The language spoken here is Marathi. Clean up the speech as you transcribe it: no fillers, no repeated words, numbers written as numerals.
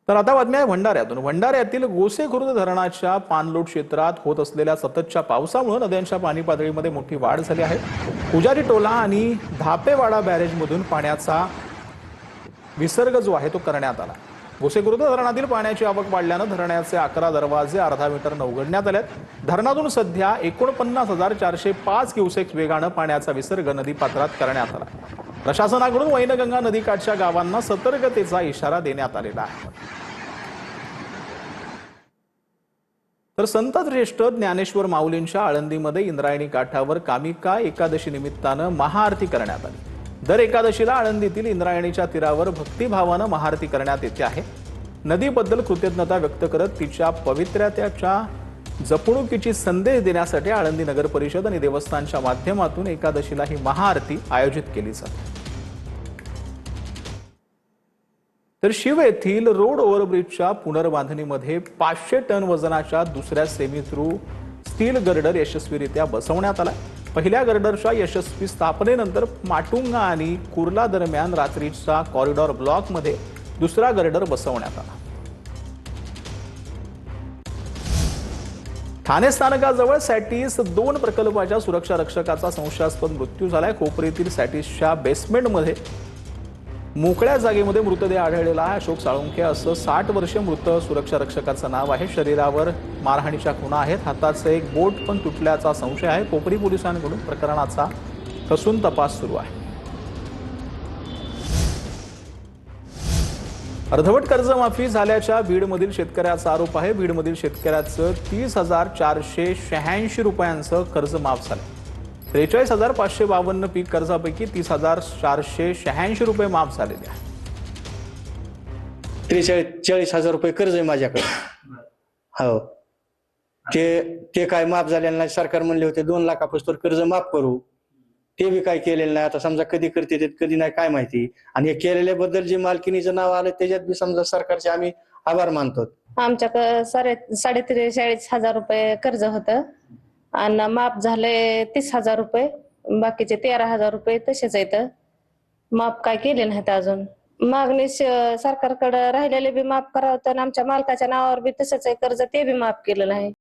तर आता बातम्या आहे भंडाऱ्यातून। भंडाऱ्यातील गोसेखुर्द धरणाच्या पाणलोट क्षेत्रात होत असलेल्या सततच्या पावसामुळे नद्यांच्या पाणी पातळीमध्ये मोठी वाढ झाली आहे। पुजारी टोला आणि धापेवाडा बॅरेजमधून पाण्याचा विसर्ग जो आहे तो करण्यात आला। गोसेखुर्द धरणातील पाण्याची आवक वाढल्याने धरणाचे 11 दरवाजे अर्धा मीटरने उघडण्यात आलेत। धरणातून सध्या 49,405 क्युसेक्स वेगाने पाण्याचा विसर्ग नदीपात्रात करण्यात आला। प्रशासनाकडून वैनगंगा नदीकाठच्या गावांना सतर्कतेचा इशारा देण्यात आलेला आहे। तर संत श्रेष्ठ ज्ञानेश्वर माऊलींच्या आळंदीमध्ये इंद्रायणी काठावर कामिका एकादशी निमित्तानं महाआरती करण्यात आली। दर एकादशीला आळंदीतील इंद्रायणीच्या तीरावर भक्तिभावानं महाआरती करण्यात येते आहे। नदीबद्दल कृतज्ञता व्यक्त करत तिच्या पवित्रतेच्या जपणुकीची संदेश देण्यासाठी आळंदी नगर परिषद आणि देवस्थानच्या माध्यमातून एकादशीला ही महाआरती आयोजित केली जाते। तर शिव येथील रोड ओव्हरब्रिजच्या पुनर्बांधणीमध्ये 500 टन वजनाच्या दुसऱ्या सेमी थ्रू स्टील गर्डर यशस्वीरित्या बसवण्यात आला। पहिल्या गर्डरच्या यशस्वी स्थापनेनंतर माटुंगा आणि कुर्ला दरम्यान रात्रीच्या कॉरिडॉर ब्लॉकमध्ये दुसरा गर्डर बसवण्यात आला। ठाणे स्थानकाजवळ सॅटिस 2 प्रकल्पाच्या सुरक्षा रक्षकाचा संशयास्पद मृत्यू झालाय। कोपरीतील सॅटिसच्या बेसमेंटमध्ये मोकळ्या जागेमध्ये मृतदेह आढळलेला आहे। अशोक साळुंखे असं 60 वर्षीय मृत सुरक्षा रक्षकाचं नाव आहे। शरीरावर मारहाणीच्या खुणा आहेत। हाताचं एक बोट पण तुटल्याचा संशय आहे। कोपरी पोलिसांकडून प्रकरणाचा कसून तपास सुरू आहे। अर्धवट कर्जमाफी झाल्याच्या बीडमधील शेतकऱ्याचा आरोप आहे। बीडमधील शेतकऱ्याचं 30,486 रुपयांचं कर्ज माफ झालं। 43,552 पीक कर्जापैकी 30,486 रुपये माफ झालेले आहेत। 43,40,000 रुपये कर्ज आहे माझ्याकडे। हो, ते काय माफ झालेलं नाही। सरकार म्हणले होते 2 लाखापासून कर्ज माफ करू, ते बी काय केलेलं नाही। आता समजा कधी करते ते कधी नाही काय माहिती। आणि हे केलेल्याबद्दल जे मालकीनीचं नाव आलं त्याच्यात बी समजा सरकारचे आम्ही आभार मानतो। आमच्याकडे 43,000 रुपये कर्ज होतं आणि माफ झाले 30,000 रुपये। बाकीचे 13,000 रुपये तसेच आहेत, माफ काय केले नाहीत अजून। मागणी सरकारकडे राहिलेले बी माफ करावं, तर आमच्या मालकाच्या नावावर बी तसंच आहे कर्ज, ते बी माफ केलं नाही।